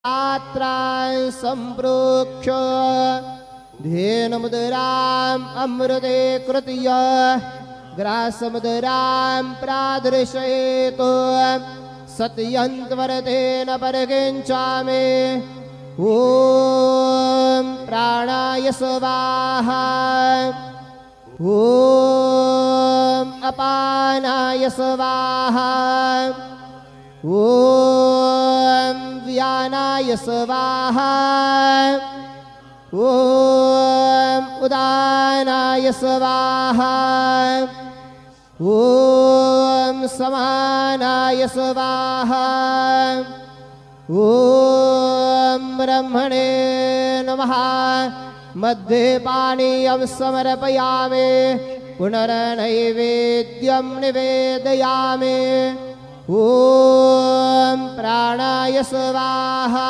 आत्रां सम्प्रोक्ष धेनुमुदराम् अमृते कृत्य ग्रासमुदरां प्रादर्शयेत् सत्यन्त्वरतेन परिकिञ्चामि। ॐ प्राणाय स्वाहा, ॐ अपानाय स्वाहा, ॐ व्यानाय स्वाहा, ॐ उदानाय स्वाहा, ॐ समानाय स्वाहा, ॐ ब्रह्मणे नमः। मध्ये पानीयं समर्पयामि, पुनर्नैवेद्यं निवेदयामि। ॐ प्राणाय स्वाहा।